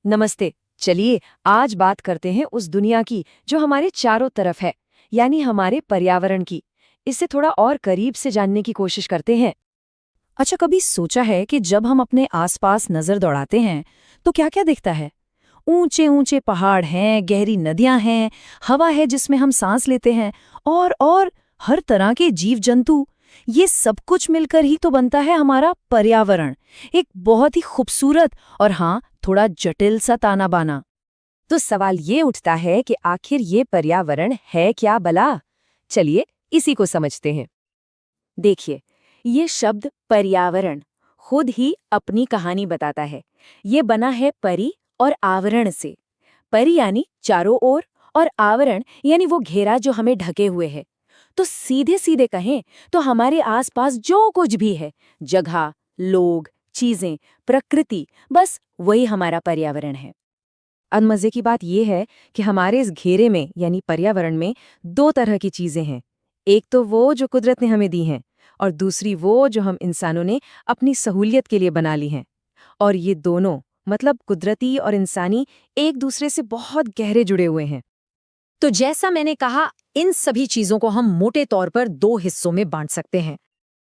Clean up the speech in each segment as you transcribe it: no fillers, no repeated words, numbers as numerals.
नमस्ते। चलिए आज बात करते हैं उस दुनिया की जो हमारे चारों तरफ है, यानी हमारे पर्यावरण की। इससे थोड़ा और करीब से जानने की कोशिश करते हैं। अच्छा, कभी सोचा है कि जब हम अपने आसपास नजर दौड़ाते हैं तो क्या क्या दिखता है? ऊंचे ऊंचे पहाड़ हैं, गहरी नदियां हैं, हवा है जिसमें हम सांस लेते हैं, और हर तरह के जीव जंतु। ये सब कुछ मिलकर ही तो बनता है हमारा पर्यावरण। एक बहुत ही खूबसूरत और हाँ, थोड़ा जटिल सा ताना बाना। तो सवाल ये उठता है कि आखिर ये पर्यावरण है क्या भला? चलिए इसी को समझते हैं। देखिए, ये शब्द पर्यावरण खुद ही अपनी कहानी बताता है। ये बना है परि और आवरण से। परि यानी चारों ओर, और आवरण यानी वो घेरा जो हमें ढके हुए है। तो सीधे सीधे कहें तो हमारे आसपास जो कुछ भी है, जगह, लोग, चीजें, प्रकृति, बस वही हमारा पर्यावरण है। अब मजे की बात यह है कि हमारे इस घेरे में यानी पर्यावरण में दो तरह की चीजें हैं। एक तो वो जो कुदरत ने हमें दी हैं, और दूसरी वो जो हम इंसानों ने अपनी सहूलियत के लिए बना ली हैं। और ये दोनों मतलब कुदरती और इंसानी एक दूसरे से बहुत गहरे जुड़े हुए हैं। तो जैसा मैंने कहा, इन सभी चीजों को हम मोटे तौर पर दो हिस्सों में बांट सकते हैं।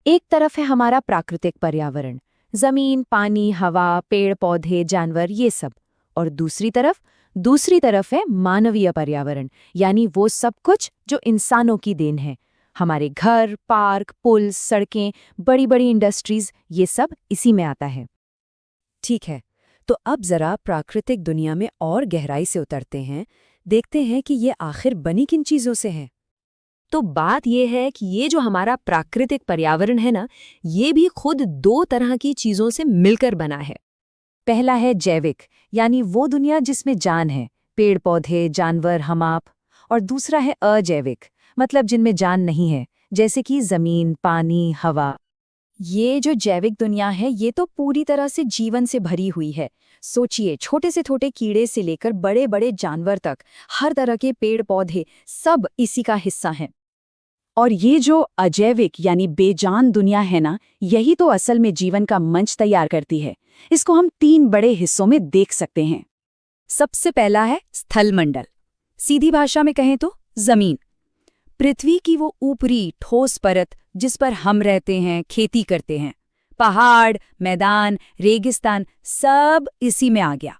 एक तरफ है हमारा प्राकृतिक पर्यावरण, जमीन, पानी, हवा, पेड़ पौधे, जानवर, ये सब। और दूसरी तरफ है मानवीय पर्यावरण, यानी वो सब कुछ जो इंसानों की देन है। हमारे घर, पार्क, पुल, सड़कें, बड़ी बड़ी इंडस्ट्रीज, ये सब इसी में आता है। ठीक है, तो अब जरा प्राकृतिक दुनिया में और गहराई से उतरते हैं, देखते हैं कि ये आखिर बनी किन चीजों से है। तो बात यह है कि ये जो हमारा प्राकृतिक पर्यावरण है ना, ये भी खुद दो तरह की चीजों से मिलकर बना है। पहला है जैविक, यानी वो दुनिया जिसमें जान है, पेड़ पौधे, जानवर, हम आप। और दूसरा है अजैविक, मतलब जिनमें जान नहीं है, जैसे कि जमीन, पानी, हवा। ये जो जैविक दुनिया है, ये तो पूरी तरह से जीवन से भरी हुई है। सोचिए, छोटे से छोटे कीड़े से लेकर बड़े बड़े जानवर तक, हर तरह के पेड़ पौधे, सब इसी का हिस्सा हैं। और ये जो अजैविक यानी बेजान दुनिया है ना, यही तो असल में जीवन का मंच तैयार करती है। इसको हम तीन बड़े हिस्सों में देख सकते हैं। सबसे पहला है स्थलमंडल। सीधी भाषा में कहें तो जमीन। पृथ्वी की वो ऊपरी ठोस परत जिस पर हम रहते हैं, खेती करते हैं। पहाड़, मैदान, रेगिस्तान, सब इसी में आ गया।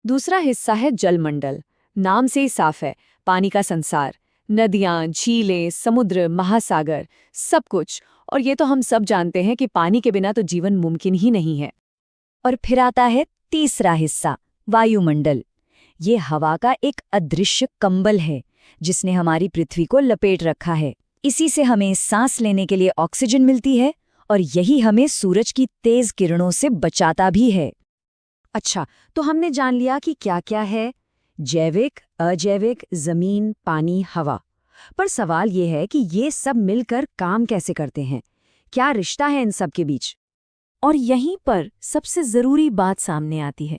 दूसरा हिस्सा है जलमंडल। नाम से ही साफ है, पानी का संसार। नदियां, झीलें, समुद्र, महासागर, सब कुछ। और ये तो हम सब जानते हैं कि पानी के बिना तो जीवन मुमकिन ही नहीं है। और फिर आता है तीसरा हिस्सा, वायुमंडल। ये हवा का एक अदृश्य कंबल है जिसने हमारी पृथ्वी को लपेट रखा है। इसी से हमें सांस लेने के लिए ऑक्सीजन मिलती है, और यही हमें सूरज की तेज किरणों से बचाता भी है। अच्छा, तो हमने जान लिया कि क्या क्या है, जैविक, अजैविक, जमीन, पानी, हवा। पर सवाल ये है कि ये सब मिलकर काम कैसे करते हैं? क्या रिश्ता है इन सब के बीच? और यहीं पर सबसे जरूरी बात सामने आती है।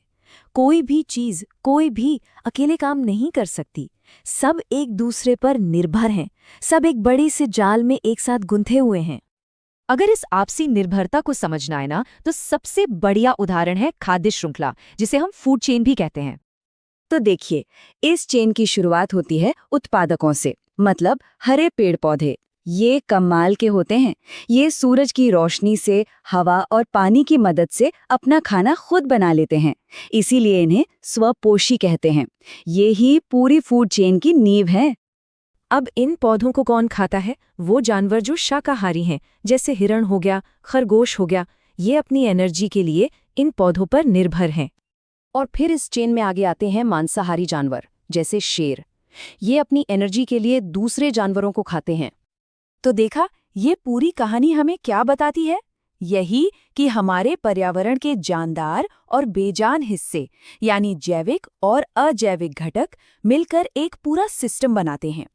कोई भी चीज, कोई भी अकेले काम नहीं कर सकती। सब एक दूसरे पर निर्भर हैं। सब एक बड़े से जाल में एक साथ गुंथे हुए हैं। अगर इस आपसी निर्भरता को समझना है ना, तो सबसे बढ़िया उदाहरण है खाद्य श्रृंखला, जिसे हम फूड चेन भी कहते हैं। तो देखिए, इस चेन की शुरुआत होती है उत्पादकों से, मतलब हरे पेड़ पौधे। ये कमाल के होते हैं। ये सूरज की रोशनी से, हवा और पानी की मदद से अपना खाना खुद बना लेते हैं। इसीलिए इन्हें स्वपोषी कहते हैं। ये ही पूरी फूड चेन की नींव है। अब इन पौधों को कौन खाता है? वो जानवर जो शाकाहारी हैं, जैसे हिरण हो गया, खरगोश हो गया। ये अपनी एनर्जी के लिए इन पौधों पर निर्भर हैं। और फिर इस चेन में आगे आते हैं मांसाहारी जानवर, जैसे शेर। ये अपनी एनर्जी के लिए दूसरे जानवरों को खाते हैं। तो देखा, ये पूरी कहानी हमें क्या बताती है? यही कि हमारे पर्यावरण के जानदार और बेजान हिस्से, यानी जैविक और अजैविक घटक, मिलकर एक पूरा सिस्टम बनाते हैं।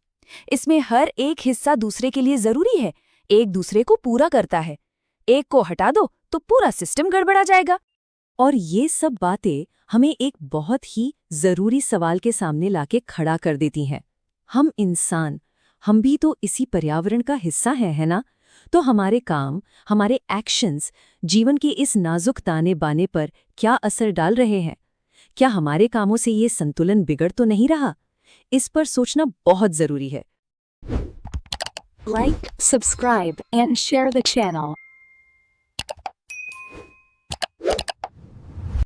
इसमें हर एक हिस्सा दूसरे के लिए जरूरी है, एक दूसरे को पूरा करता है। एक को हटा दो तो पूरा सिस्टम गड़बड़ा जाएगा। और ये सब बातें हमें एक बहुत ही जरूरी सवाल के सामने लाके खड़ा कर देती हैं। हम इंसान, हम भी तो इसी पर्यावरण का हिस्सा है ना? तो हमारे काम, हमारे एक्शंस जीवन की इस नाजुक ताने बाने पर क्या असर डाल रहे हैं? क्या हमारे कामों से ये संतुलन बिगड़ तो नहीं रहा? इस पर सोचना बहुत जरूरी है। Like, subscribe, and share the channel.